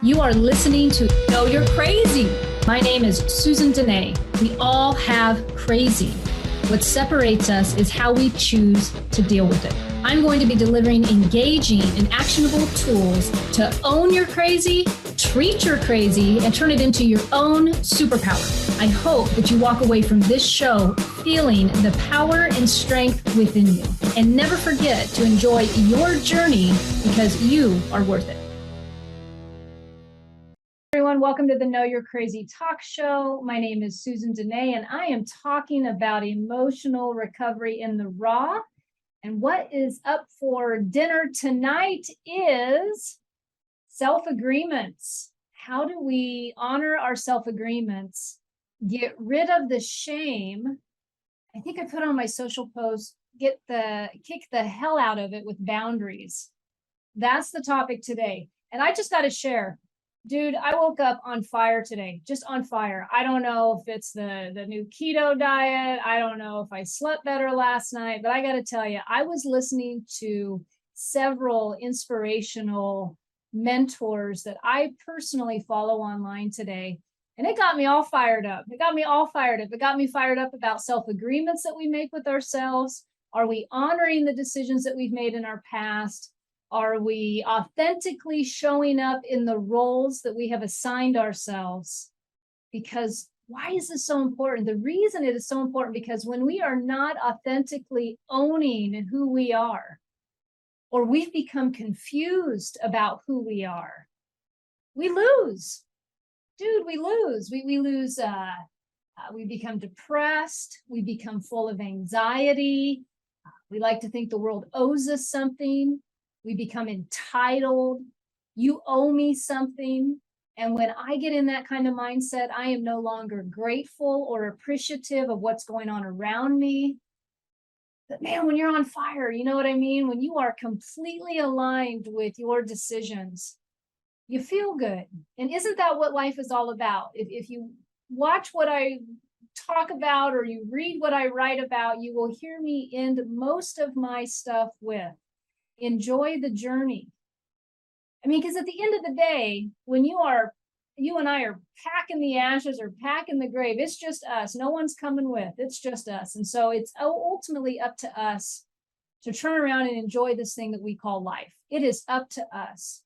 You are listening to Know You're Crazy. My name is Susan Denee. We all have crazy. What separates us is how we choose to deal with it. I'm going to be delivering engaging and actionable tools to own your crazy, treat your crazy, and turn it into your own superpower. I hope that you walk away from this show feeling the power and strength within you. And never forget to enjoy your journey because you are worth it. Everyone, welcome to the Know You're Crazy talk show. My name is Susan Denee, and I am talking about emotional recovery in the raw. And what is up for dinner tonight is self-agreements. How do we honor our self-agreements, get rid of the shame? I think I put on my social post, kick the hell out of it with boundaries. That's the topic today. And I just got to share. Dude, I woke up on fire today, just on fire. I don't know if it's the new keto diet. I don't know if I slept better last night, but I got to tell you, I was listening to several inspirational mentors that I personally follow online today. And it got me all fired up. It got me fired up about self-agreements that we make with ourselves. Are we honoring the decisions that we've made in our past? Are we authentically showing up in the roles that we have assigned ourselves? Because why is this so important? The reason it is so important because when we are not authentically owning who we are, or we've become confused about who we are, we lose. Dude, we lose. We lose. We become depressed. We become full of anxiety. We like to think the world owes us something. We become entitled. You owe me something. And when I get in that kind of mindset, I am no longer grateful or appreciative of what's going on around me. But man, when you're on fire, you know what I mean? When you are completely aligned with your decisions, you feel good. And isn't that what life is all about? If you watch what I talk about or you read what I write about, you will hear me end most of my stuff with enjoy the journey. I mean, because at the end of the day, when you and I are packing the ashes or packing the grave, it's just us. No one's coming with. It's just us. And so it's ultimately up to us to turn around and enjoy this thing that we call life. It is up to us.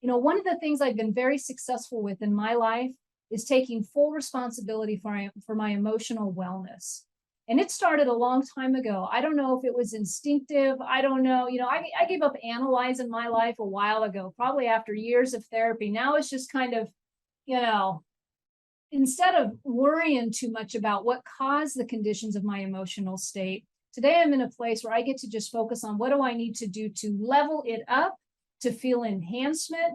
You know, one of the things I've been very successful with in my life is taking full responsibility for my emotional wellness. And it started a long time ago. I don't know if it was instinctive. I don't know. You know, I gave up analyzing my life a while ago, probably after years of therapy. Now it's just kind of, you know, instead of worrying too much about what caused the conditions of my emotional state, today I'm in a place where I get to just focus on what do I need to do to level it up, to feel enhancement,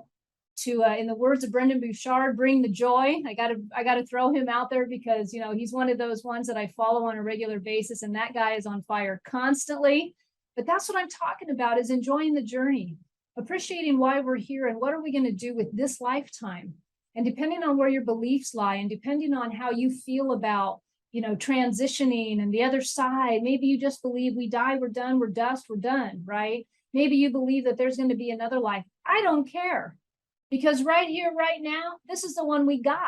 to, in the words of Brendan Bouchard, bring the joy. I gotta throw him out there because, you know, he's one of those ones that I follow on a regular basis, and that guy is on fire constantly. But that's what I'm talking about, is enjoying the journey, appreciating why we're here and what are we going to do with this lifetime. And depending on where your beliefs lie and depending on how you feel about, you know, transitioning and the other side, maybe you just believe we die, we're done, we're dust, we're done, right? Maybe you believe that there's going to be another life. I don't care. Because right here, right now, this is the one we got.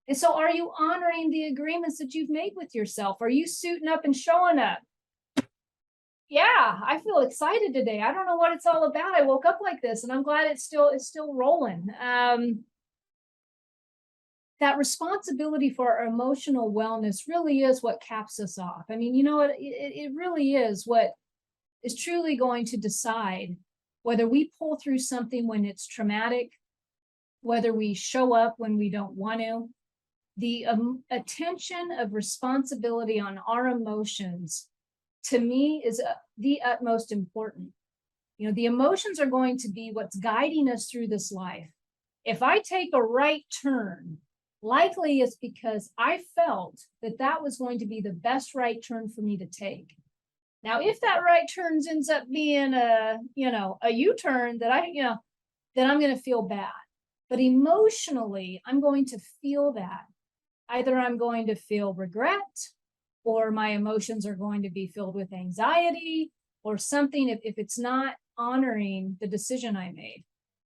And so are you honoring the agreements that you've made with yourself? Are you suiting up and showing up? Yeah, I feel excited today. I don't know what it's all about. I woke up like this and I'm glad it's still rolling. That responsibility for our emotional wellness really is what caps us off. I mean, you know what? It really is what is truly going to decide whether we pull through something when it's traumatic, whether we show up when we don't want to. The attention of responsibility on our emotions, to me, is the utmost important. You know, the emotions are going to be what's guiding us through this life. If I take a right turn, likely it's because I felt that that was going to be the best right turn for me to take. Now, if that right turn ends up being a U-turn that then I'm going to feel bad. But emotionally, I'm going to feel that. Either I'm going to feel regret, or my emotions are going to be filled with anxiety or something if it's not honoring the decision I made.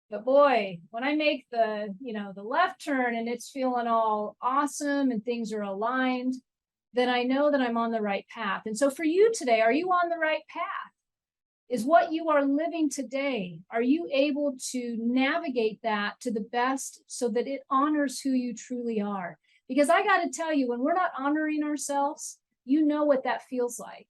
But boy, when I make the left turn and it's feeling all awesome and things are aligned, then I know that I'm on the right path. And so for you today, are you on the right path? Is what you are living today, are you able to navigate that to the best so that it honors who you truly are? Because I got to tell you, when we're not honoring ourselves, you know what that feels like.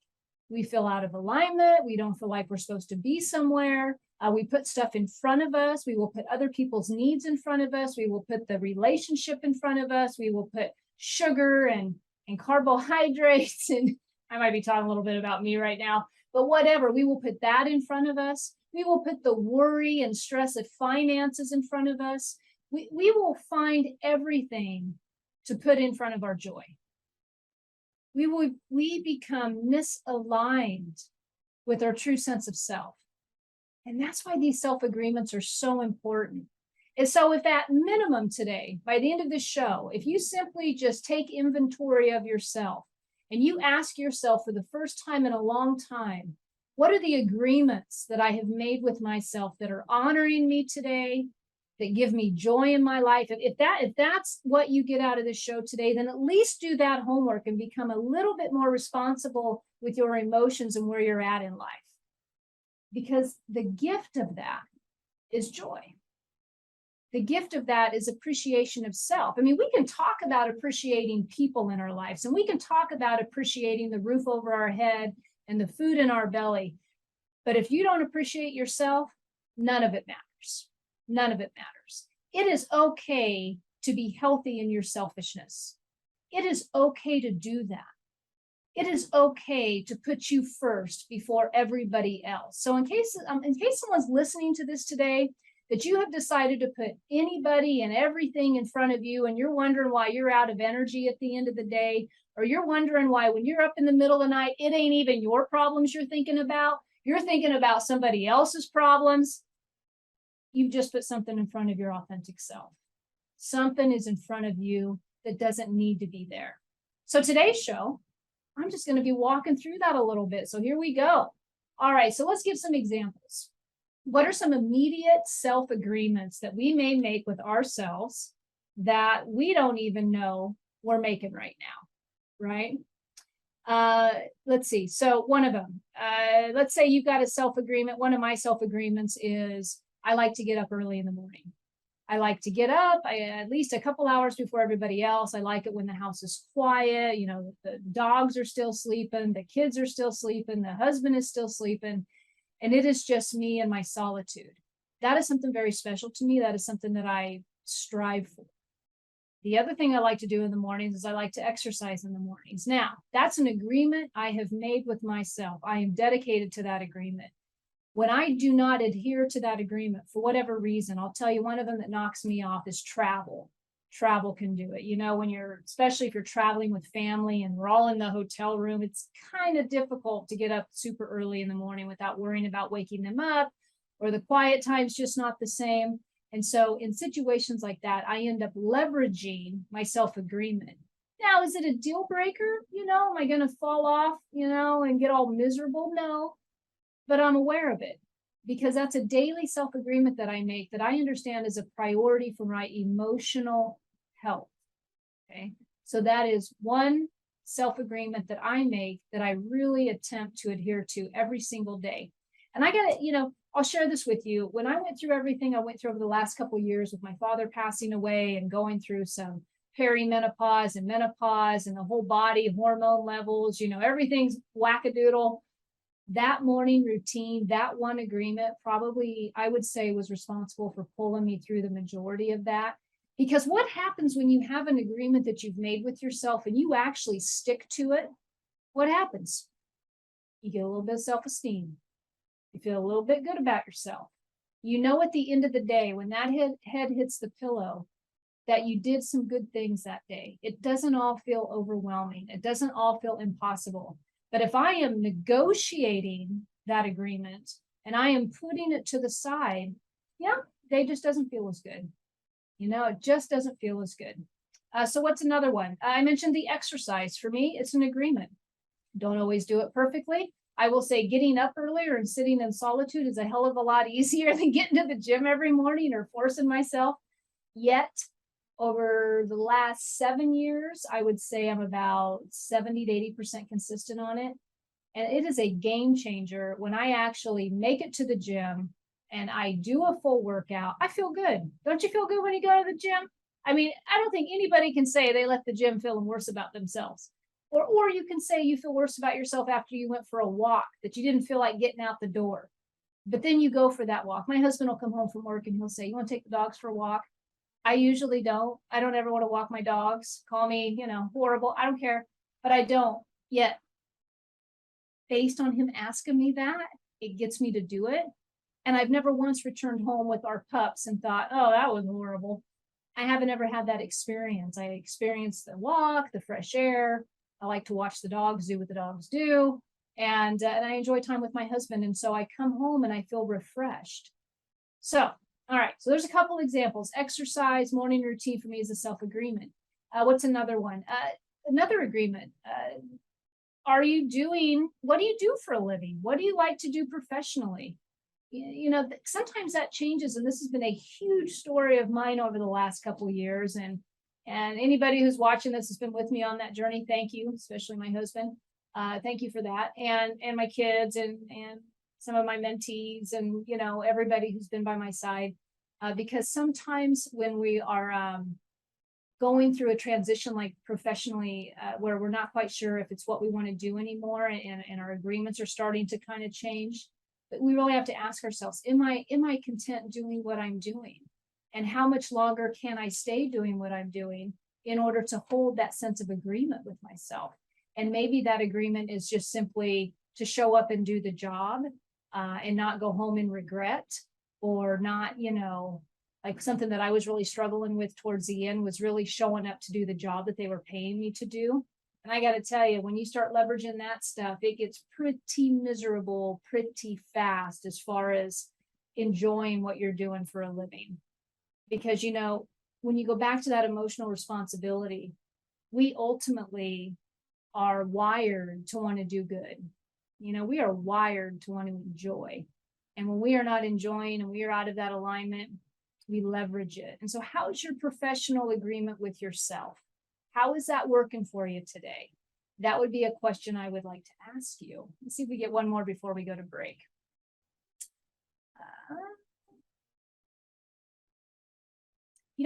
We feel out of alignment. We don't feel like we're supposed to be somewhere. We put stuff in front of us. We will put other people's needs in front of us. We will put the relationship in front of us. We will put sugar and carbohydrates. And I might be talking a little bit about me right now, but whatever, we will put that in front of us. We will put the worry and stress of finances in front of us. We will find everything to put in front of our joy. We become misaligned with our true sense of self. And that's why these self-agreements are so important. And so if at minimum today, by the end of this show, if you simply just take inventory of yourself and you ask yourself for the first time in a long time, what are the agreements that I have made with myself that are honoring me today, that give me joy in my life? If that's what you get out of this show today, then at least do that homework and become a little bit more responsible with your emotions and where you're at in life. Because the gift of that is joy. The gift of that is appreciation of self. I mean, we can talk about appreciating people in our lives, and we can talk about appreciating the roof over our head and the food in our belly. But if you don't appreciate yourself, none of it matters. None of it matters. It is okay to be healthy in your selfishness. It is okay to do that. It is okay to put you first before everybody else. So in case someone's listening to this today, that you have decided to put anybody and everything in front of you, and you're wondering why you're out of energy at the end of the day, or you're wondering why when you're up in the middle of the night, it ain't even your problems you're thinking about. You're thinking about somebody else's problems. You've just put something in front of your authentic self. Something is in front of you that doesn't need to be there. So today's show, I'm just going to be walking through that a little bit. So here we go. All right, so let's give some examples. What are some immediate self-agreements that we may make with ourselves that we don't even know we're making right now, right? Let's see. So one of them, let's say you've got a self-agreement. One of my self-agreements is I like to get up early in the morning. I like to get up at least a couple hours before everybody else. I like it when the house is quiet. You know, the dogs are still sleeping, the kids are still sleeping, the husband is still sleeping, and it is just me and my solitude. That is something very special to me. That is something that I strive for. The other thing I like to do in the mornings is I like to exercise in the mornings. Now, that's an agreement I have made with myself. I am dedicated to that agreement. When I do not adhere to that agreement for whatever reason, I'll tell you one of them that knocks me off is travel. Travel can do it. You know, when especially if you're traveling with family and we're all in the hotel room, it's kind of difficult to get up super early in the morning without worrying about waking them up, or the quiet time's just not the same. And so in situations like that, I end up leveraging my self-agreement. Now, is it a deal breaker? You know, am I going to fall off, and get all miserable? No. But I'm aware of it because that's a daily self-agreement that I make that I understand is a priority for my emotional health. Okay. So that is one self-agreement that I make that I really attempt to adhere to every single day. And I got to, I'll share this with you. When I went through everything I went through over the last couple of years with my father passing away and going through some perimenopause and menopause and the whole body hormone levels, everything's wackadoodle. That morning routine, that one agreement, probably I would say was responsible for pulling me through the majority of that. Because what happens when you have an agreement that you've made with yourself and you actually stick to it? What happens? You get a little bit of self-esteem. You feel a little bit good about yourself. You know, at the end of the day, when that head hits the pillow, that you did some good things that day. It doesn't all feel overwhelming. It doesn't all feel impossible. But if I am negotiating that agreement and I am putting it to the side, day just doesn't feel as good. It just doesn't feel as good. So what's another one? I mentioned the exercise. For me, it's an agreement. Don't always do it perfectly. I will say getting up earlier and sitting in solitude is a hell of a lot easier than getting to the gym every morning or forcing myself. Yet, over the last 7 years, I would say I'm about 70 to 80% consistent on it. And it is a game changer when I actually make it to the gym and I do a full workout. I feel good. Don't you feel good when you go to the gym? I mean, I don't think anybody can say they left the gym feeling worse about themselves. Or you can say you feel worse about yourself after you went for a walk, that you didn't feel like getting out the door. But then you go for that walk. My husband will come home from work and he'll say, "You want to take the dogs for a walk?" I usually don't. I don't ever want to walk my dogs. Call me, horrible. I don't care, but I don't. Yet, based on him asking me that, it gets me to do it. And I've never once returned home with our pups and thought, "Oh, that was horrible." I haven't ever had that experience. I experienced the walk, the fresh air. I like to watch the dogs do what the dogs do. And I enjoy time with my husband. And so I come home and I feel refreshed. So, all right. So there's a couple examples. Exercise, morning routine for me is a self-agreement. What's another one? Another agreement. What do you do for a living? What do you like to do professionally? Sometimes that changes, and this has been a huge story of mine over the last couple of years. And anybody who's watching this has been with me on that journey. Thank you, especially my husband. Thank you for that, and my kids, and some of my mentees, and everybody who's been by my side. Because sometimes when we are going through a transition, like professionally, where we're not quite sure if it's what we want to do anymore, and our agreements are starting to kind of change. But we really have to ask ourselves, am I content doing what I'm doing? And how much longer can I stay doing what I'm doing in order to hold that sense of agreement with myself? And maybe that agreement is just simply to show up and do the job, and not go home in regret, or not, like something that I was really struggling with towards the end was really showing up to do the job that they were paying me to do. And I got to tell you, when you start leveraging that stuff, it gets pretty miserable pretty fast as far as enjoying what you're doing for a living. Because, when you go back to that emotional responsibility, we ultimately are wired to want to do good. We are wired to want to enjoy. And when we are not enjoying and we are out of that alignment, we leverage it. And so how's your professional agreement with yourself? How is that working for you today? That would be a question I would like to ask you. Let's see if we get one more before we go to break.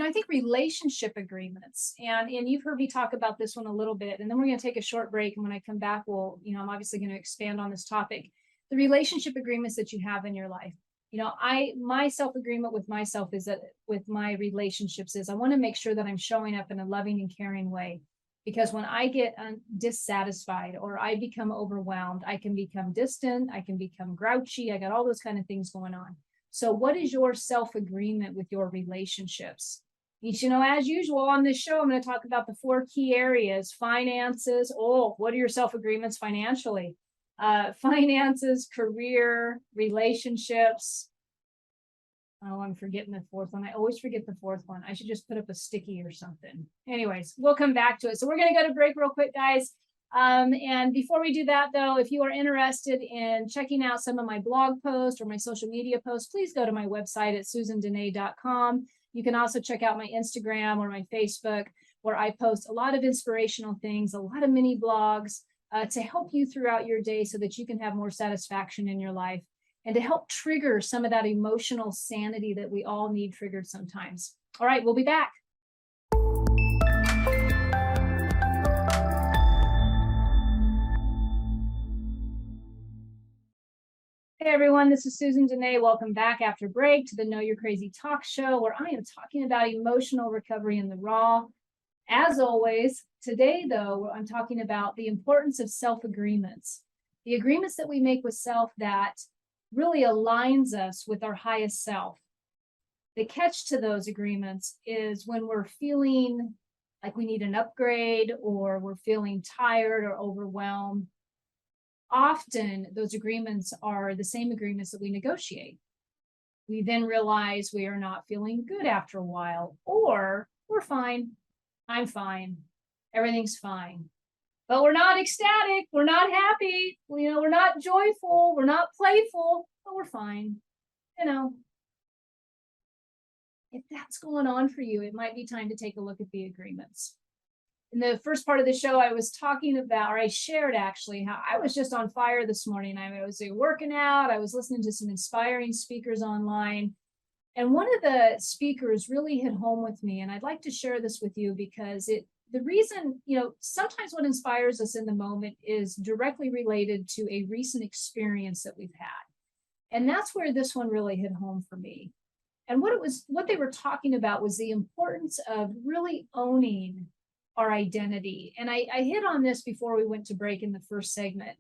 I think relationship agreements, and you've heard me talk about this one a little bit, and then we're going to take a short break. And when I come back, I'm obviously going to expand on this topic. The relationship agreements that you have in your life. My self-agreement with myself is that with my relationships is I want to make sure that I'm showing up in a loving and caring way. Because when I get dissatisfied or I become overwhelmed, I can become distant, I can become grouchy, I got all those kind of things going on. So what is your self-agreement with your relationships? As usual on this show, I'm going to talk about the 4 key areas: finances. What are your self-agreements financially? Finances, career, relationships. Oh, I'm forgetting the 4th one. I always forget the 4th one. I should just put up a sticky or something. Anyways, we'll come back to it. So we're going to go to break real quick, guys. And before we do that, though, if you are interested in checking out some of my blog posts or my social media posts, please go to my website at susandenee.com. You can also check out my Instagram or my Facebook, where I post a lot of inspirational things, a lot of mini blogs, to help you throughout your day so that you can have more satisfaction in your life, and to help trigger some of that emotional sanity that we all need triggered sometimes. All right, we'll be back. Hey everyone, this is Susan Denee. Welcome back after break to the Know You're Crazy talk show, where I am talking about emotional recovery in the raw. As always, today though, I'm talking about the importance of self-agreements. The agreements that we make with self that really aligns us with our highest self. The catch to those agreements is when we're feeling like we need an upgrade, or we're feeling tired or overwhelmed. Often those agreements are the same agreements that we negotiate. We then realize we are not feeling good after a while, or we're fine, I'm fine, everything's fine. but we're not ecstatic. We're not happy. We're not joyful. We're not playful, but we're fine. You know, if that's going on for you, it might be time to take a look at the agreements. In the first part of the show, I was talking about, or I shared actually, how I was just on fire this morning. I was working out, I was listening to some inspiring speakers online. And one of the speakers really hit home with me. And I'd like to share this with you because the reason, sometimes what inspires us in the moment is directly related to a recent experience that we've had. And that's where this one really hit home for me. And what they were talking about was the importance of really owning our identity. And I hit on this before we went to break in the first segment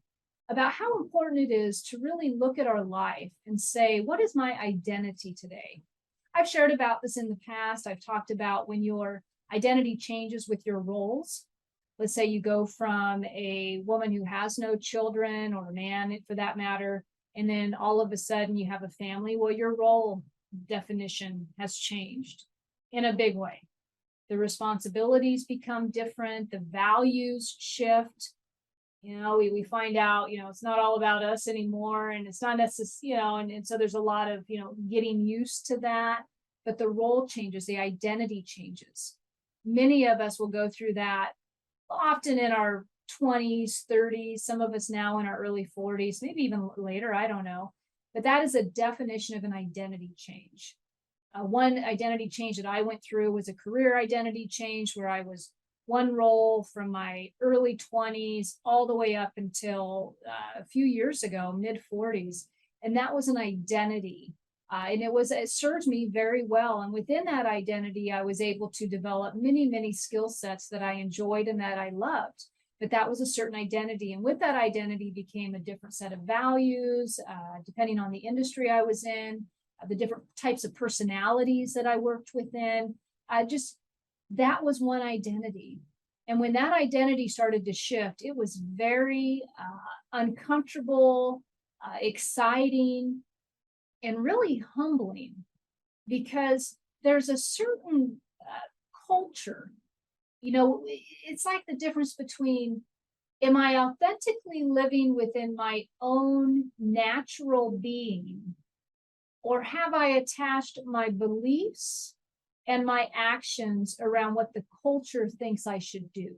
about how important it is to really look at our life and say, what is my identity today? I've shared about this in the past. I've talked about when your identity changes with your roles. Let's say you go from a woman who has no children, or a man for that matter, and then all of a sudden you have a family. Well, your role definition has changed in a big way. The responsibilities become different, the values shift. We find out, it's not all about us anymore, and it's not necessarily, and so there's a lot of, getting used to that, but the role changes, the identity changes. Many of us will go through that often in our 20s, 30s, some of us now in our early 40s, maybe even later, I don't know. But that is a definition of an identity change. One identity change that I went through was a career identity change where I was one role from my early 20s all the way up until a few years ago, mid 40s. And that was an identity. And it served me very well. And within that identity, I was able to develop many, many skill sets that I enjoyed and that I loved. But that was a certain identity. And with that identity became a different set of values, depending on the industry I was in, the different types of personalities that I worked within. That was one identity. And when that identity started to shift, it was very uncomfortable, exciting, and really humbling, because there's a certain culture. It's like the difference between, am I authentically living within my own natural being, or have I attached my beliefs and my actions around what the culture thinks I should do?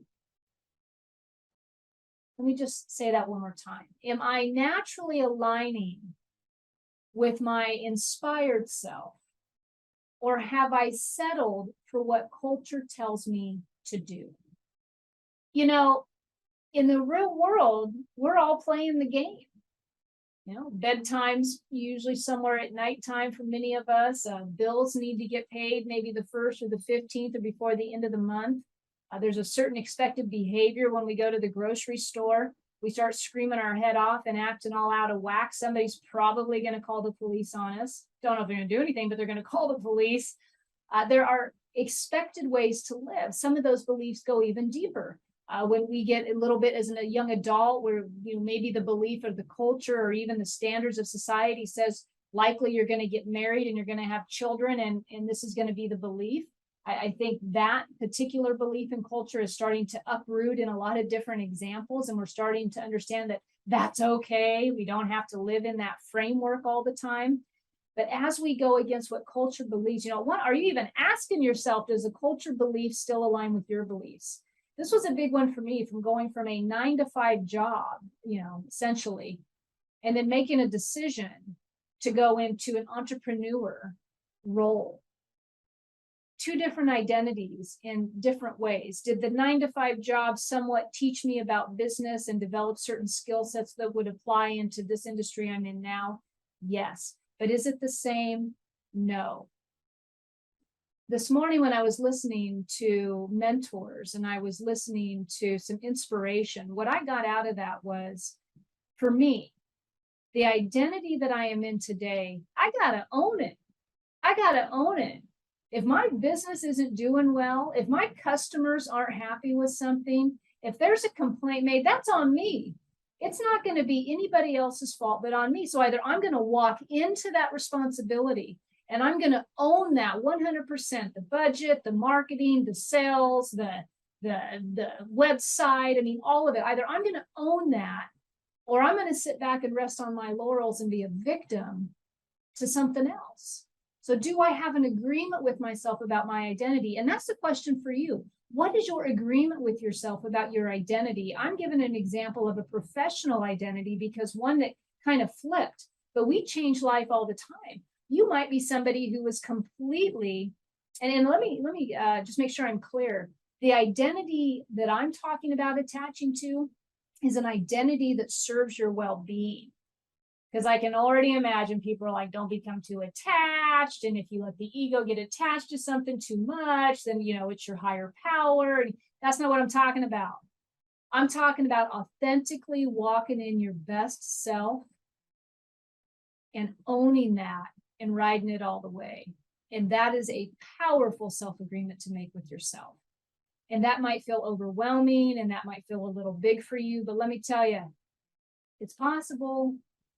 Let me just say that one more time. Am I naturally aligning with my inspired self, or have I settled for what culture tells me to do? In the real world, we're all playing the game. Bedtime's usually somewhere at nighttime for many of us. Bills need to get paid maybe the 1st or the 15th or before the end of the month. There's a certain expected behavior when we go to the grocery store. We start screaming our head off and acting all out of whack. Somebody's probably going to call the police on us. Don't know if they're going to do anything, but they're going to call the police. There are expected ways to live. Some of those beliefs go even deeper. When we get a little bit as a young adult, where maybe the belief of the culture or even the standards of society says likely you're going to get married and you're going to have children, and this is going to be the belief. I think that particular belief in culture is starting to uproot in a lot of different examples, and we're starting to understand that that's okay. We don't have to live in that framework all the time. But as we go against what culture believes, what are you even asking yourself? Does a culture belief still align with your beliefs? This was a big one for me, from going from a 9-to-5 job, essentially, and then making a decision to go into an entrepreneur role. 2 different identities in different ways. Did the 9-to-5 job somewhat teach me about business and develop certain skill sets that would apply into this industry I'm in now? Yes. But is it the same? No. This morning when I was listening to mentors and I was listening to some inspiration, what I got out of that was, for me, the identity that I am in today, I got to own it. I got to own it. If my business isn't doing well, if my customers aren't happy with something, if there's a complaint made, that's on me. It's not going to be anybody else's fault but on me. So either I'm going to walk into that responsibility and I'm going to own that 100%, the budget, the marketing, the sales, the the website. I mean, all of it. Either I'm going to own that, or I'm going to sit back and rest on my laurels and be a victim to something else. So do I have an agreement with myself about my identity? And that's the question for you. What is your agreement with yourself about your identity? I'm giving an example of a professional identity because one that kind of flipped, but we change life all the time. You might be somebody who was completely, and let me just make sure I'm clear. The identity that I'm talking about attaching to is an identity that serves your well-being. Because I can already imagine people are like, don't become too attached. And if you let the ego get attached to something too much, then, it's your higher power. And that's not what I'm talking about. I'm talking about authentically walking in your best self and owning that and riding it all the way. And that is a powerful self-agreement to make with yourself. And that might feel overwhelming and that might feel a little big for you. But let me tell you, it's possible.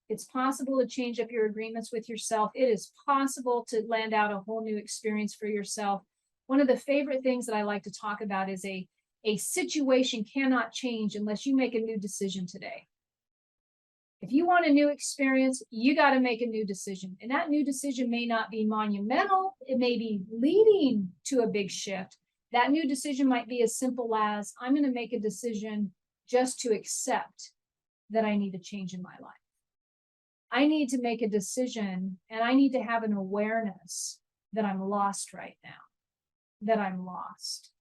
It's possible to change up your agreements with yourself. It is possible to land out a whole new experience for yourself. One of the favorite things that I like to talk about is a situation cannot change unless you make a new decision today. If you want a new experience, you got to make a new decision. And that new decision may not be monumental. It may be leading to a big shift. That new decision might be as simple as, I'm going to make a decision just to accept that I need a change in my life. I need to make a decision and I need to have an awareness that I'm lost right now, that I'm lost.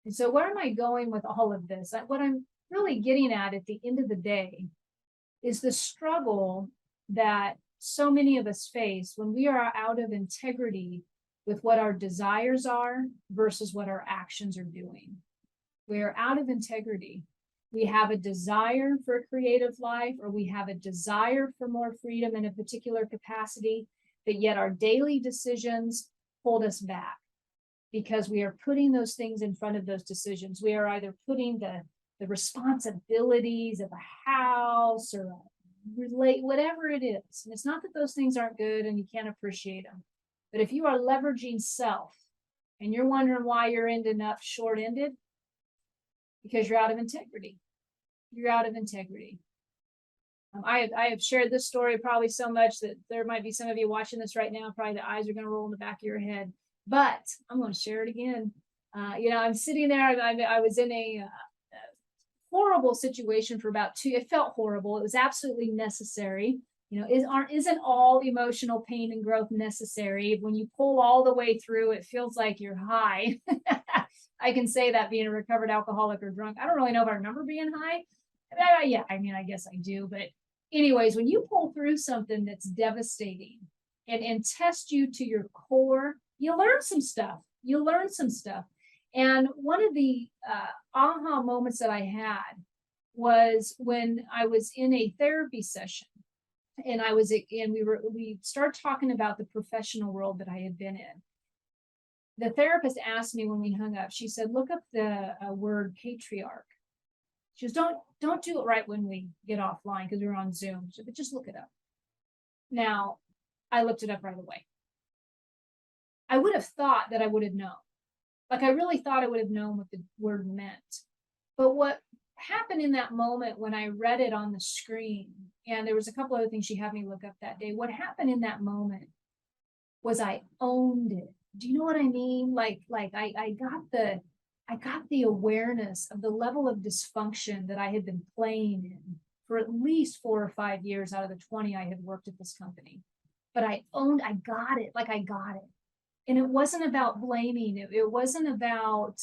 And so where am I going with all of this? What I'm really getting at the end of the day is the struggle that so many of us face when we are out of integrity with what our desires are versus what our actions are doing. We are out of integrity. We have a desire for a creative life, or we have a desire for more freedom in a particular capacity, but yet our daily decisions hold us back because we are putting those things in front of those decisions. We are either putting the responsibilities of a house or whatever it is. And it's not that those things aren't good and you can't appreciate them. But if you are leveraging self and you're wondering why you're ending up short-ended, because you're out of integrity. You're out of integrity. I have shared this story probably so much that there might be some of you watching this right now, probably the eyes are going to roll in the back of your head, but I'm going to share it again. I'm sitting there, I was in a horrible situation for about it felt horrible. It was absolutely necessary. Isn't all emotional pain and growth necessary? When you pull all the way through, it feels like you're high. I can say that being a recovered alcoholic or drunk. I don't really know if I remember being high. Yeah, I guess I do. But anyways, when you pull through something that's devastating and test you to your core, you learn some stuff. And one of the aha moments that I had was when I was in a therapy session. And we started talking about the professional world that I had been in. The therapist asked me when we hung up, she said, look up the word patriarch. She goes, don't do it right when we get offline because we were on Zoom. She said, but just look it up. Now, I looked it up right away. I would have thought that I would have known. Like I really thought I would have known what the word meant. But what happened in that moment when I read it on the screen, and there was a couple other things she had me look up that day, what happened in that moment was I owned it. Do you know what I mean? Like I got the awareness of the level of dysfunction that I had been playing in for at least 4 or 5 years out of the 20 I had worked at this company. But I got it. And it wasn't about blaming. It wasn't about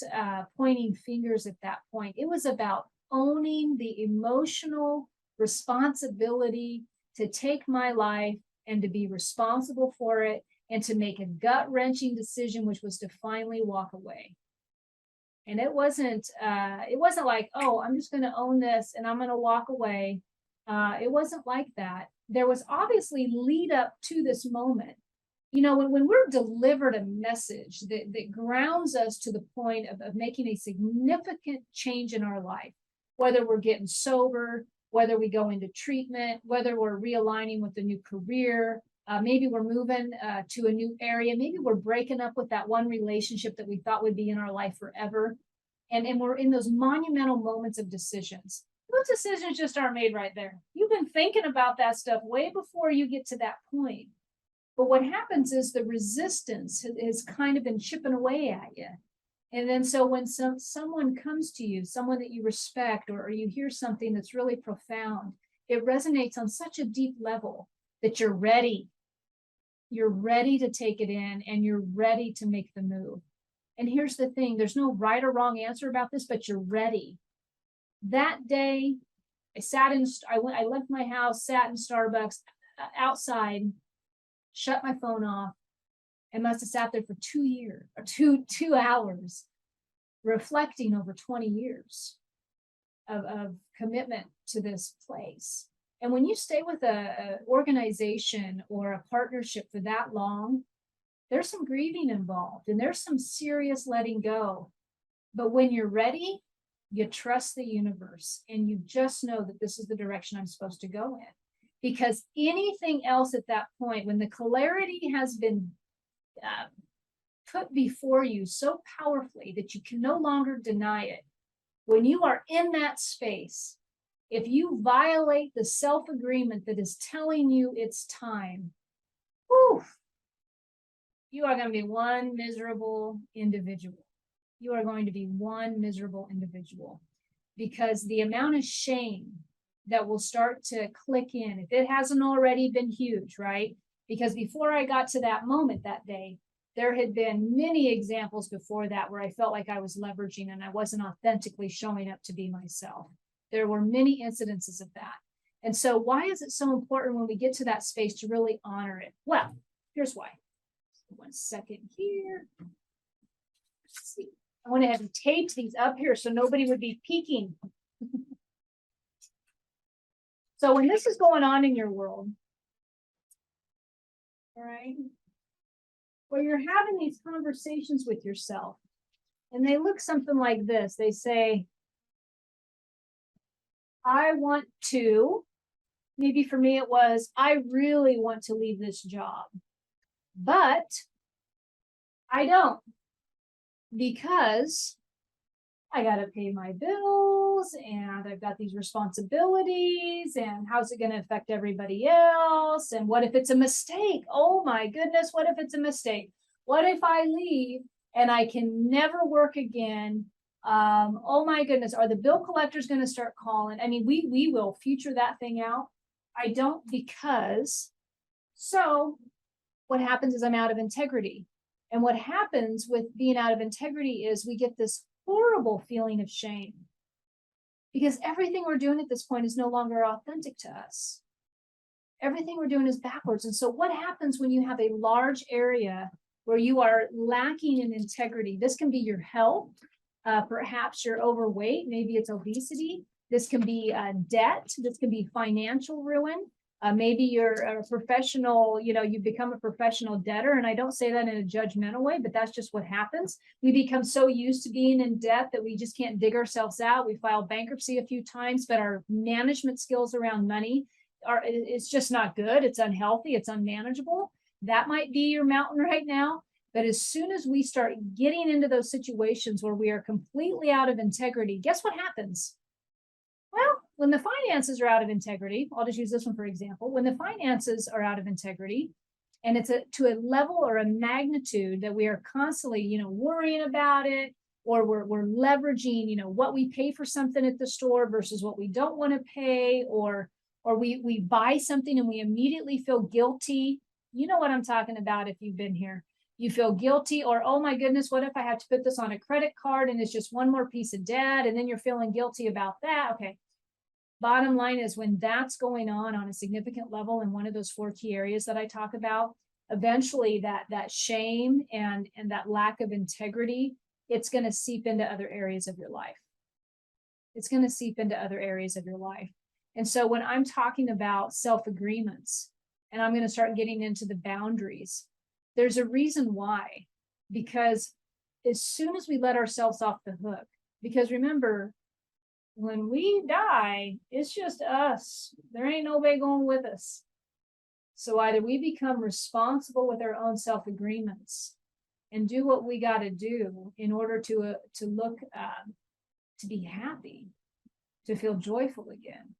pointing fingers at that point. It was about owning the emotional responsibility to take my life and to be responsible for it and to make a gut-wrenching decision, which was to finally walk away. And it wasn't like, oh, I'm just going to own this and I'm going to walk away. It wasn't like that. There was obviously lead up to this moment. When we're delivered a message that grounds us to the point of making a significant change in our life, whether we're getting sober, whether we go into treatment, whether we're realigning with a new career, maybe we're moving to a new area, maybe we're breaking up with that one relationship that we thought would be in our life forever. And we're in those monumental moments of decisions. Those decisions just aren't made right there. You've been thinking about that stuff way before you get to that point. But what happens is the resistance has kind of been chipping away at you. And then so when someone comes to you, someone that you respect, or you hear something that's really profound, it resonates on such a deep level that you're ready. You're ready to take it in, and you're ready to make the move. And here's the thing, there's no right or wrong answer about this, but you're ready. That day, I left my house, sat in Starbucks outside, shut my phone off, and must have sat there for 2 years or two hours, reflecting over 20 years of commitment to this place. And when you stay with a organization or a partnership for that long, there's some grieving involved, and there's some serious letting go. But when you're ready, you trust the universe, and you just know that this is the direction I'm supposed to go in. Because anything else at that point, when the clarity has been put before you so powerfully that you can no longer deny it, when you are in that space, if you violate the self-agreement that is telling you it's time, whew, you are going to be one miserable individual. You are going to be one miserable individual, because the amount of shame that will start to click in, if it hasn't already been huge, right? Because before I got to that moment that day, there had been many examples before that where I felt like I was leveraging and I wasn't authentically showing up to be myself. There were many incidences of that. And so why is it so important when we get to that space to really honor it? Well, here's why. 1 second here. Let's see. I went ahead and taped these up here so nobody would be peeking. So when this is going on in your world, all right, where you're having these conversations with yourself, and they look something like this. They say, I want to, maybe for me it was, I really want to leave this job, but I don't, because I got to pay my bills and I've got these responsibilities, and how's it going to affect everybody else? And what if it's a mistake? Oh my goodness, what if it's a mistake? What if I leave and I can never work again? Oh my goodness, are the bill collectors going to start calling? I mean, we will future that thing out. I don't, because so what happens is I'm out of integrity. And what happens with being out of integrity is we get this horrible feeling of shame, because everything we're doing at this point is no longer authentic to us. Everything we're doing is backwards. And so what happens when you have a large area where you are lacking in integrity? This can be your health. Perhaps you're overweight. Maybe it's obesity. This can be debt. This can be financial ruin. Maybe you're a professional, you've become a professional debtor. And I don't say that in a judgmental way, but that's just what happens. We become so used to being in debt that we just can't dig ourselves out. We filed bankruptcy a few times, but our management skills around money it's just not good. It's unhealthy. It's unmanageable. That might be your mountain right now. But as soon as we start getting into those situations where we are completely out of integrity, guess what happens? Well, when the finances are out of integrity, I'll just use this one for example. When the finances are out of integrity, and it's to a level or a magnitude that we are constantly, worrying about it, or we're leveraging, what we pay for something at the store versus what we don't want to pay, or we buy something and we immediately feel guilty. You know what I'm talking about if you've been here. You feel guilty, or, oh my goodness, what if I have to put this on a credit card and it's just one more piece of debt, and then you're feeling guilty about that. Okay. Bottom line is, when that's going on a significant level in one of those 4 key areas that I talk about, eventually that shame and that lack of integrity, it's going to seep into other areas of your life. It's going to seep into other areas of your life. And so when I'm talking about self-agreements, and I'm going to start getting into the boundaries, there's a reason why. Because as soon as we let ourselves off the hook, because remember, when we die, it's just us. There ain't nobody going with us. So either we become responsible with our own self-agreements and do what we got to do in order to look to be happy, to feel joyful again,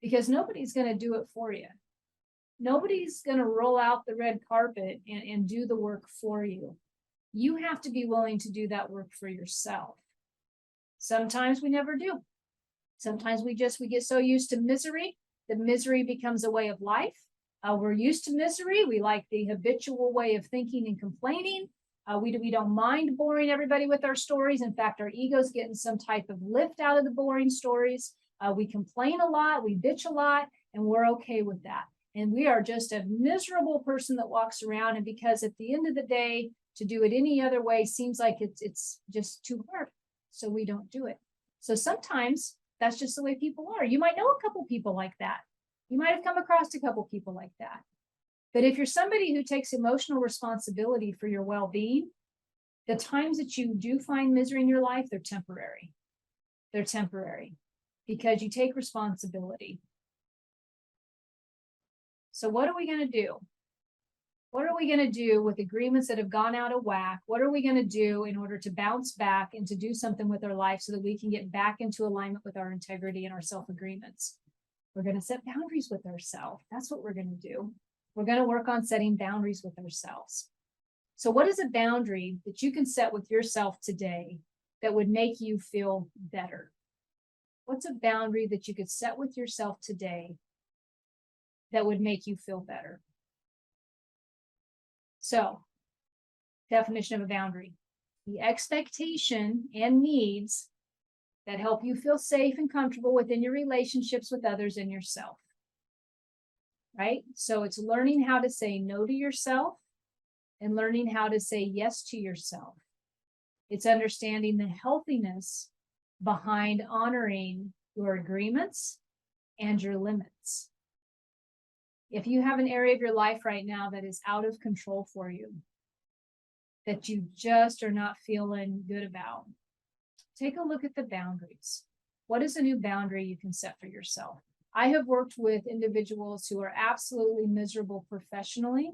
because nobody's going to do it for you. Nobody's going to roll out the red carpet and do the work for you. You have to be willing to do that work for yourself. Sometimes we never do. Sometimes we get so used to misery, the misery becomes a way of life. We're used to misery. We like the habitual way of thinking and complaining. We don't mind boring everybody with our stories. In fact, our ego's getting some type of lift out of the boring stories. We complain a lot, we bitch a lot, and we're okay with that. And we are just a miserable person that walks around. And because at the end of the day, to do it any other way seems like it's just too hard. So we don't do it. So sometimes that's just the way people are. You might know a couple people like that. You might have come across a couple people like that. But if you're somebody who takes emotional responsibility for your well-being, the times that you do find misery in your life, they're temporary. They're temporary because you take responsibility. So what are we going to do? What are we going to do with agreements that have gone out of whack? What are we going to do in order to bounce back and to do something with our life so that we can get back into alignment with our integrity and our self-agreements? We're going to set boundaries with ourselves. That's what we're going to do. We're going to work on setting boundaries with ourselves. So what is a boundary that you can set with yourself today that would make you feel better? What's a boundary that you could set with yourself today that would make you feel better? So, definition of a boundary: the expectation and needs that help you feel safe and comfortable within your relationships with others and yourself. Right? So it's learning how to say no to yourself and learning how to say yes to yourself. It's understanding the healthiness behind honoring your agreements and your limits. If you have an area of your life right now that is out of control for you, that you just are not feeling good about, take a look at the boundaries. What is a new boundary you can set for yourself? I have worked with individuals who are absolutely miserable professionally,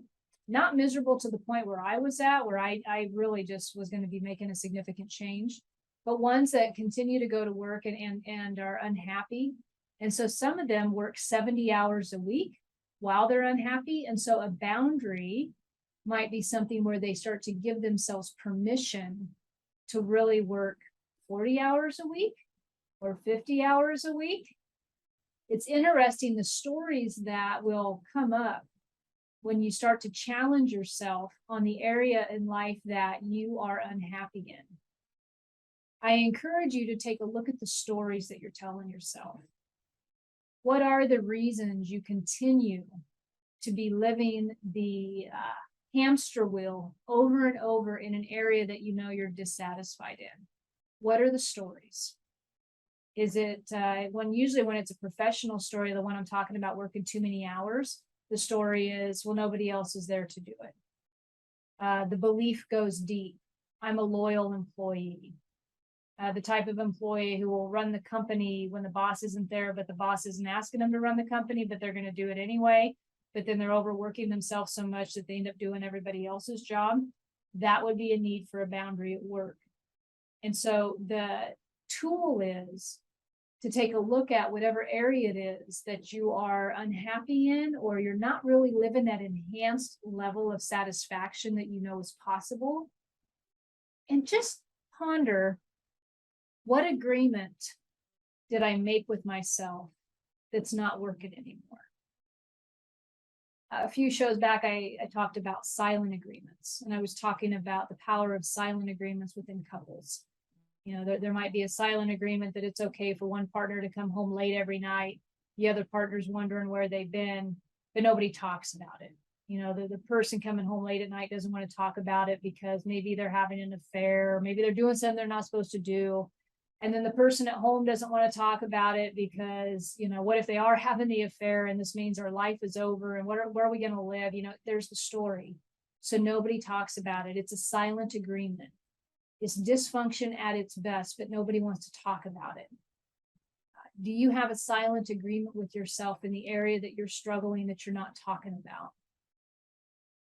not miserable to the point where I was at, where I really just was going to be making a significant change, but ones that continue to go to work and are unhappy. And so some of them work 70 hours a week while they're unhappy. And so a boundary might be something where they start to give themselves permission to really work 40 hours a week or 50 hours a week. It's interesting the stories that will come up when you start to challenge yourself on the area in life that you are unhappy in. I encourage you to take a look at the stories that you're telling yourself. What are the reasons you continue to be living the hamster wheel over and over in an area that you know you're dissatisfied in? What are the stories? Is it usually when it's a professional story, the one I'm talking about working too many hours, the story is, well, nobody else is there to do it. The belief goes deep. I'm a loyal employee. The type of employee who will run the company when the boss isn't there, but the boss isn't asking them to run the company, but they're going to do it anyway. But then they're overworking themselves so much that they end up doing everybody else's job. That would be a need for a boundary at work. And so the tool is to take a look at whatever area it is that you are unhappy in, or you're not really living that enhanced level of satisfaction that you know is possible. And just ponder, what agreement did I make with myself that's not working anymore? A few shows back, I talked about silent agreements, and I was talking about the power of silent agreements within couples. You know, there might be a silent agreement that it's okay for one partner to come home late every night. The other partner's wondering where they've been, but nobody talks about it. You know, the person coming home late at night doesn't want to talk about it because maybe they're having an affair, or maybe they're doing something they're not supposed to do. And then the person at home doesn't want to talk about it because, you know, what if they are having the affair and this means our life is over and where are we going to live? You know, there's the story. So nobody talks about it. It's a silent agreement. It's dysfunction at its best, but nobody wants to talk about it. Do you have a silent agreement with yourself in the area that you're struggling, that you're not talking about?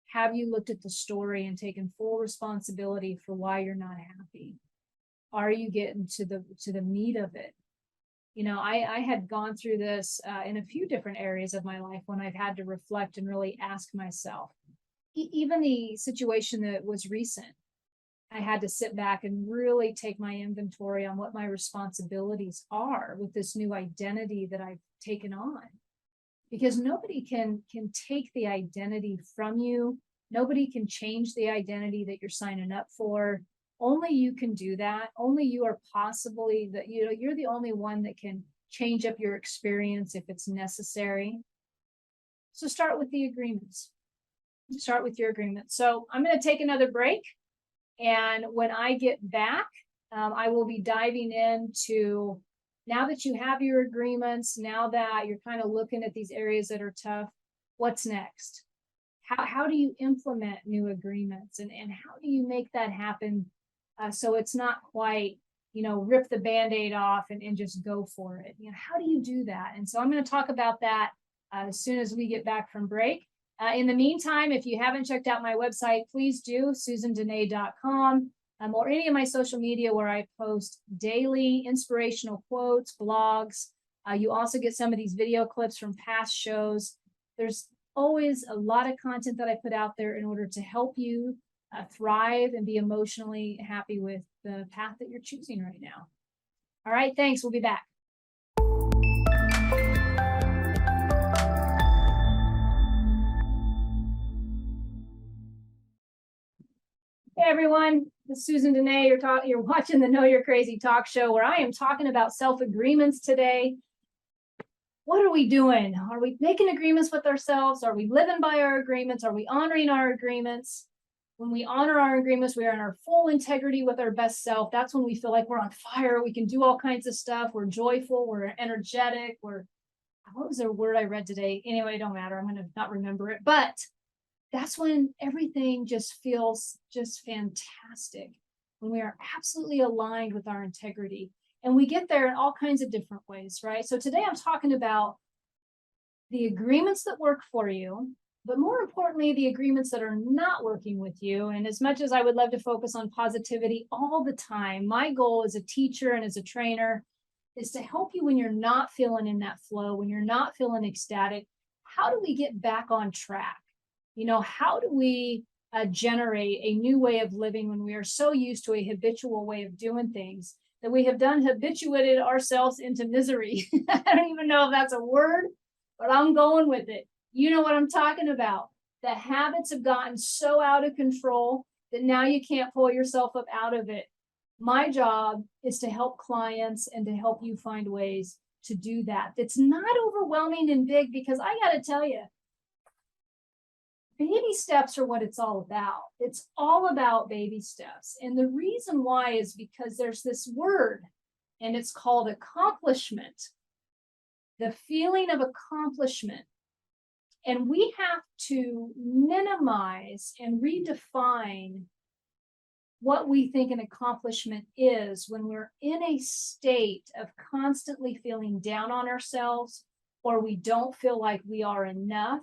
Have you looked at the story and taken full responsibility for why you're not happy? are you getting to the meat of it? You know, I had gone through this in a few different areas of my life when I've had to reflect and really ask myself. Even the situation that was recent, I had to sit back and really take my inventory on what my responsibilities are with this new identity that I've taken on. Because nobody can take the identity from you. Nobody can change the identity that you're signing up for. Only you can do that. Only you are possibly that, you know, you're the only one that can change up your experience if it's necessary. So start with the agreements. Start with your agreement. So I'm going to take another break. And when I get back, I will be diving into, now that you have your agreements, now that you're kind of looking at these areas that are tough, what's next? How do you implement new agreements, and how do you make that happen so it's not quite, you know, rip the Band-Aid off and just go for it? You know, how do you do that? And so I'm going to talk about that as soon as we get back from break. In the meantime, if you haven't checked out my website, please do, susandenee.com, or any of my social media where I post daily inspirational quotes, blogs. You also get some of these video clips from past shows. There's always a lot of content that I put out there in order to help you thrive and be emotionally happy with the path that you're choosing right now. All right, thanks. We'll be back. Hey everyone, this is Susan Denee. You're watching the Know You're Crazy talk show, where I am talking about self-agreements today. What are we doing? Are we making agreements with ourselves? Are we living by our agreements? Are we honoring our agreements? When we honor our agreements, we are in our full integrity with our best self. That's when we feel like we're on fire. We can do all kinds of stuff. We're joyful. We're energetic. What was the word I read today? Anyway, it don't matter. I'm going to not remember it. But that's when everything just feels just fantastic, when we are absolutely aligned with our integrity. And we get there in all kinds of different ways, right? So today I'm talking about the agreements that work for you, but more importantly, the agreements that are not working with you. And as much as I would love to focus on positivity all the time, my goal as a teacher and as a trainer is to help you when you're not feeling in that flow, when you're not feeling ecstatic. How do we get back on track? You know, how do we generate a new way of living when we are so used to a habitual way of doing things that we have habituated ourselves into misery? I don't even know if that's a word, but I'm going with it. You know what I'm talking about. The habits have gotten so out of control that now you can't pull yourself up out of it. My job is to help clients and to help you find ways to do that. It's not overwhelming and big, because I got to tell you, baby steps are what it's all about. It's all about baby steps. And the reason why is because there's this word, and it's called accomplishment. The feeling of accomplishment. And we have to minimize and redefine what we think an accomplishment is when we're in a state of constantly feeling down on ourselves, or we don't feel like we are enough,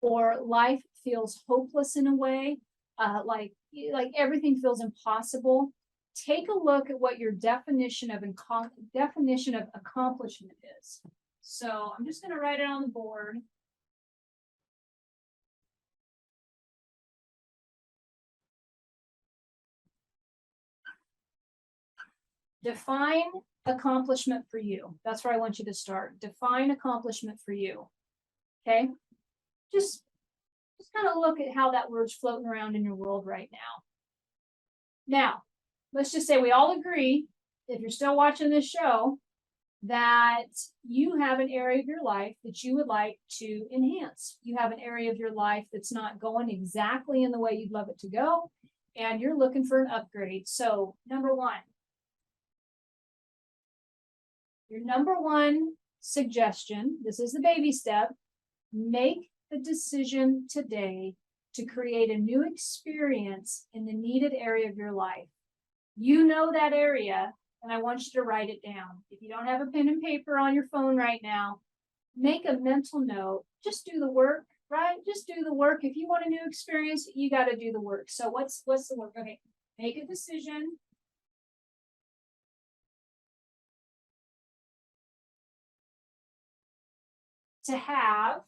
or life feels hopeless in a way, like everything feels impossible. Take a look at what your definition of accomplishment is. So I'm just going to write it on the board. Define accomplishment for you. That's where I want you to start. Define accomplishment for you. Okay? Just kind of look at how that word's floating around in your world right now. Now, let's just say we all agree, if you're still watching this show, that you have an area of your life that you would like to enhance. You have an area of your life that's not going exactly in the way you'd love it to go, and you're looking for an upgrade. So, number one, your number one suggestion, this is the baby step, make the decision today to create a new experience in the needed area of your life. You know that area, and I want you to write it down. If you don't have a pen and paper on your phone right now, make a mental note. Just do the work, right? Just do the work. If you want a new experience, you got to do the work. So what's the work? Okay, make a decision to have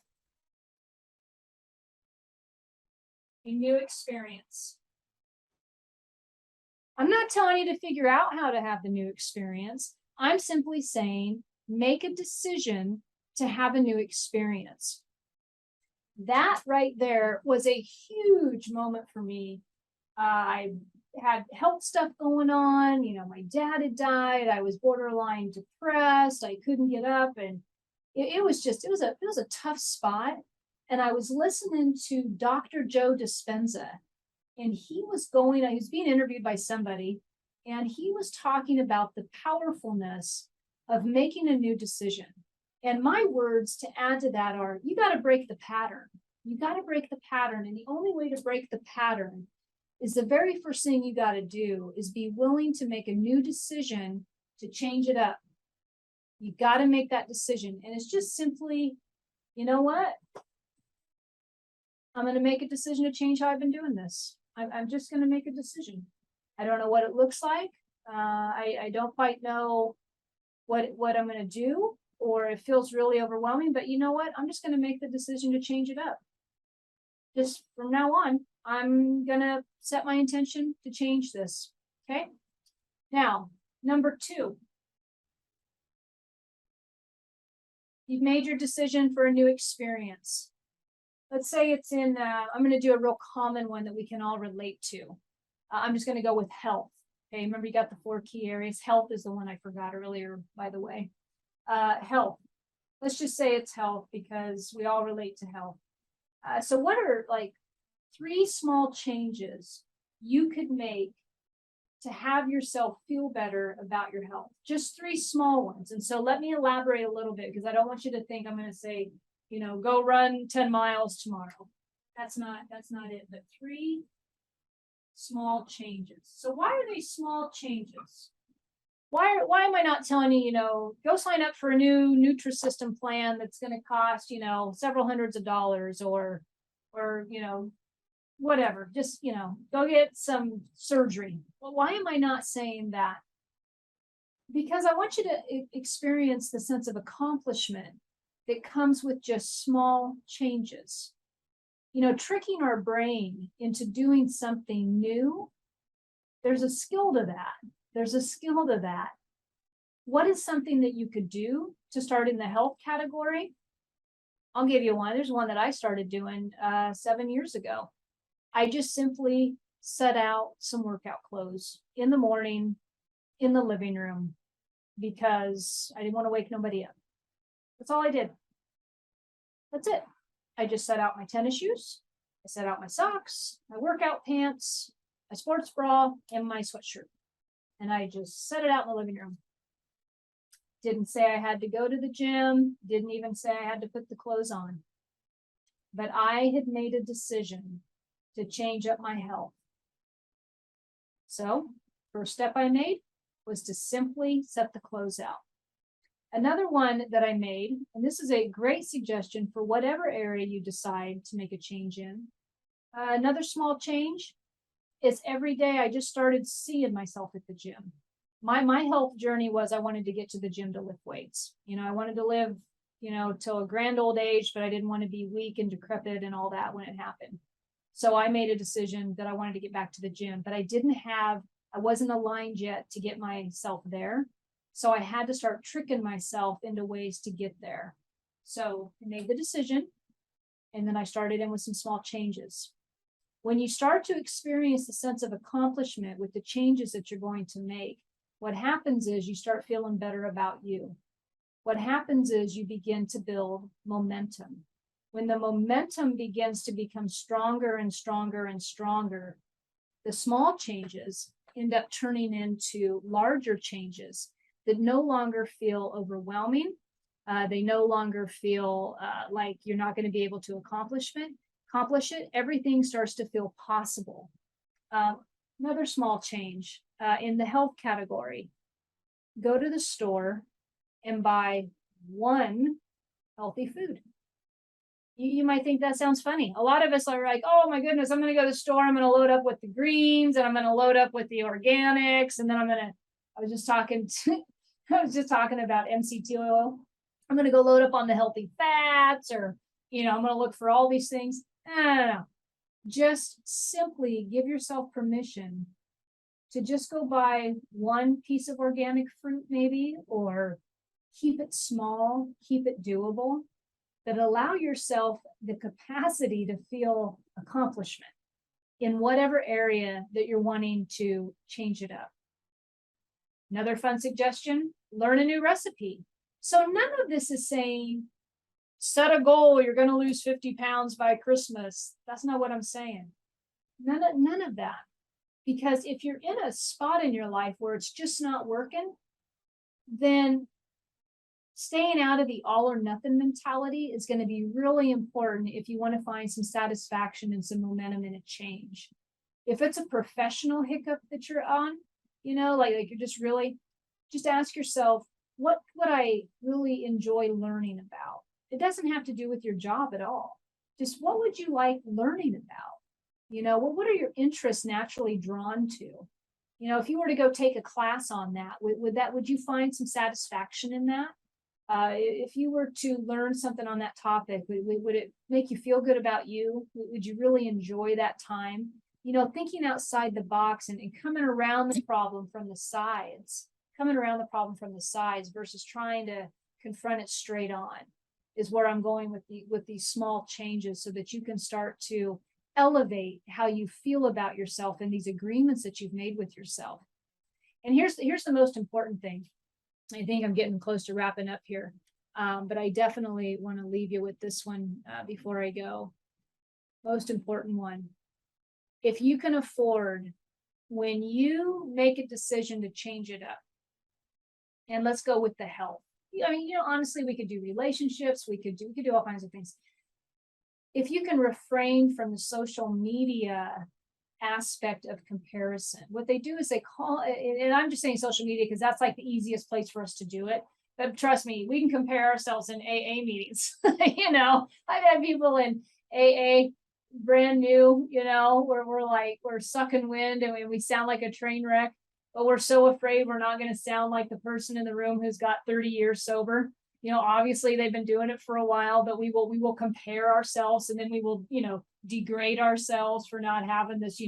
a new experience. I'm not telling you to figure out how to have the new experience. I'm simply saying, make a decision to have a new experience. That right there was a huge moment for me. I had health stuff going on. You know, my dad had died. I was borderline depressed. I couldn't get up, and it was a tough spot. And I was listening to Dr. Joe Dispenza, and he was being interviewed by somebody, and he was talking about the powerfulness of making a new decision. And my words to add to that are, you got to break the pattern. You got to break the pattern. And the only way to break the pattern is the very first thing you got to do is be willing to make a new decision to change it up. You got to make that decision. And it's just simply, you know what? I'm going to make a decision to change how I've been doing this. I'm just going to make a decision. I don't know what it looks like. I don't quite know what I'm going to do, or it feels really overwhelming, but you know what? I'm just going to make the decision to change it up. Just from now on, I'm going to set my intention to change this. Okay. Now, number 2, you've made your decision for a new experience. Let's say it's in, I'm going to do a real common one that we can all relate to. I'm just going to go with health. Okay. Remember, you got the 4 key areas. Health is the one I forgot earlier, by the way. Health. Let's just say it's health because we all relate to health. So what are like 3 small changes you could make to have yourself feel better about your health? Just 3 small ones. And so let me elaborate a little bit, because I don't want you to think I'm going to say, you know, go run 10 miles tomorrow. That's not it. But 3 small changes. So why are they small changes? Why am I not telling you, you know, go sign up for a new Nutrisystem plan that's going to cost, you know, several hundreds of dollars, or, you know, whatever, just, you know, go get some surgery. Well, why am I not saying that? Because I want you to experience the sense of accomplishment that comes with just small changes. You know, tricking our brain into doing something new, there's a skill to that. There's a skill to that. What is something that you could do to start in the health category? I'll give you one. There's one that I started doing 7 years ago. I just simply set out some workout clothes in the morning in the living room because I didn't want to wake nobody up. That's all I did. That's it. I just set out my tennis shoes. I set out my socks, my workout pants, my sports bra, and my sweatshirt. And I just set it out in the living room. Didn't say I had to go to the gym. Didn't even say I had to put the clothes on. But I had made a decision to change up my health. So, first step I made was to simply set the clothes out. Another one that I made, and this is a great suggestion for whatever area you decide to make a change in. Another small change is every day I just started seeing myself at the gym. My health journey was I wanted to get to the gym to lift weights. You know, I wanted to live, you know, till a grand old age, but I didn't want to be weak and decrepit and all that when it happened. So I made a decision that I wanted to get back to the gym, but I wasn't aligned yet to get myself there. So I had to start tricking myself into ways to get there. So I made the decision, and then I started in with some small changes. When you start to experience the sense of accomplishment with the changes that you're going to make, what happens is you start feeling better about you. What happens is you begin to build momentum. When the momentum begins to become stronger and stronger and stronger, the small changes end up turning into larger changes that no longer feel overwhelming. They no longer feel like you're not going to be able to accomplish it. Everything starts to feel possible. Another small change in the health category: go to the store and buy one healthy food. You might think that sounds funny. A lot of us are like, oh my goodness, I'm going to go to the store. I'm going to load up with the greens, and I'm going to load up with the organics. And then I was just talking about MCT oil. I'm going to go load up on the healthy fats, or, I'm going to look for all these things. No. Just simply give yourself permission to just go buy one piece of organic fruit, maybe, or keep it small, keep it doable, that allow yourself the capacity to feel accomplishment in whatever area that you're wanting to change it up. Another fun suggestion, learn a new recipe. So none of this is saying, set a goal, you're going to lose 50 pounds by Christmas. That's not what I'm saying. None of that. Because if you're in a spot in your life where it's just not working, then staying out of the all or nothing mentality is going to be really important if you want to find some satisfaction and some momentum in a change. If it's a professional hiccup that you're on, like you're just ask yourself, what would I really enjoy learning about? It doesn't have to do with your job at all. Just what would you like learning about? What are your interests naturally drawn to? If you were to go take a class on that, would you find some satisfaction in that? If you were to learn something on that topic, would it make you feel good about you? Would you really enjoy that time? Thinking outside the box and coming around the problem from the sides, versus trying to confront it straight on, is where I'm going with these small changes, so that you can start to elevate how you feel about yourself and these agreements that you've made with yourself. And here's the most important thing. I think I'm getting close to wrapping up here, but I definitely want to leave you with this one before I go. Most important one. If you can afford, when you make a decision to change it up, and let's go with the health. Honestly, we could do relationships, we could do all kinds of things. If you can refrain from the social media aspect of comparison, what they do is they call it, and I'm just saying social media because that's like the easiest place for us to do it. But trust me, we can compare ourselves in AA meetings. I've had people in AA brand new, where we're sucking wind and we sound like a train wreck, but we're so afraid we're not going to sound like the person in the room who's got 30 years sober. Obviously they've been doing it for a while, but we will compare ourselves, and then we will, degrade ourselves for not having this,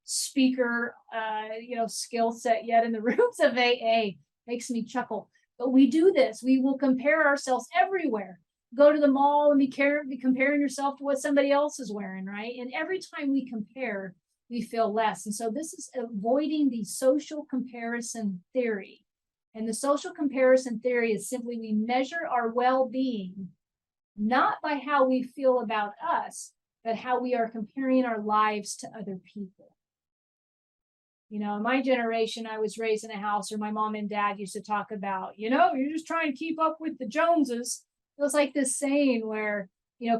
speaker, skill set yet in the rooms of AA. Makes me chuckle. But we do this. We will compare ourselves everywhere. Go to the mall and be comparing yourself to what somebody else is wearing, right? And every time we compare, we feel less. And so this is avoiding the social comparison theory. And the social comparison theory is simply we measure our well-being not by how we feel about us, but how we are comparing our lives to other people. In my generation, I was raised in a house where my mom and dad used to talk about, you're just trying to keep up with the Joneses. It was like this saying where,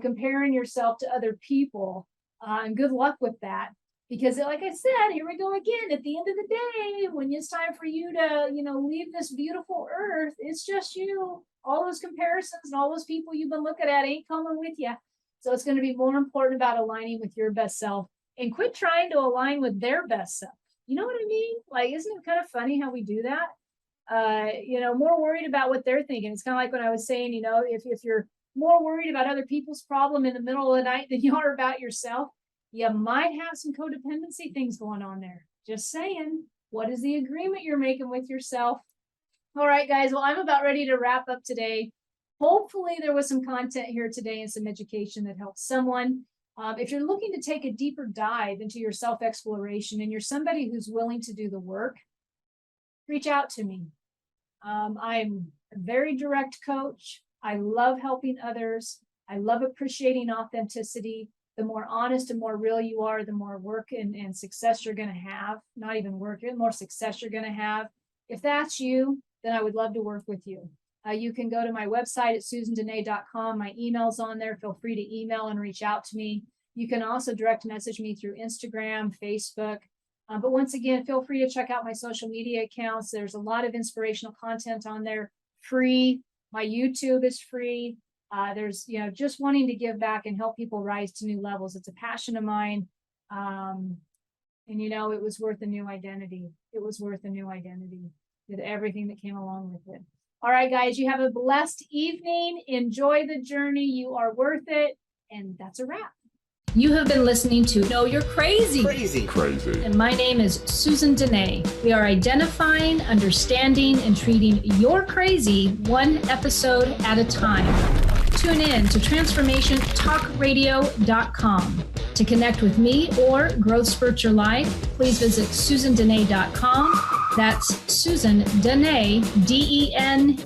comparing yourself to other people, and good luck with that. Because like I said, here we go again, at the end of the day, when it's time for you to, leave this beautiful earth, it's just you. All those comparisons and all those people you've been looking at ain't coming with you. So it's going to be more important about aligning with your best self, and quit trying to align with their best self. You know what I mean? Like, isn't it kind of funny how we do that? More worried about what they're thinking. It's kind of like when I was saying, if you're more worried about other people's problem in the middle of the night than you are about yourself, you might have some codependency things going on there. Just saying, what is the agreement you're making with yourself? All right, guys. Well, I'm about ready to wrap up today. Hopefully there was some content here today and some education that helps someone. If you're looking to take a deeper dive into your self-exploration and you're somebody who's willing to do the work, reach out to me. I'm a very direct coach. I love helping others. I love appreciating authenticity. The more honest and more real you are, the more work and success you're going to have. Not even work, the more success you're going to have. If that's you, then I would love to work with you. You can go to my website at susandenee.com. My email's on there. Feel free to email and reach out to me. You can also direct message me through Instagram, Facebook. But once again, feel free to check out my social media accounts. There's a lot of inspirational content on there, free. My YouTube is free. There's, just wanting to give back and help people rise to new levels. It's a passion of mine. And, it was worth a new identity. It was worth a new identity with everything that came along with it. All right, guys, you have a blessed evening. Enjoy the journey. You are worth it. And that's a wrap. You have been listening to Know You're Crazy. Crazy. And my name is Susan Denee. We are identifying, understanding, and treating your crazy one episode at a time. Tune in to transformationtalkradio.com. To connect with me or Growth Spurt Your Life, please visit susandenee.com. That's Susan Denee, DENEE.com.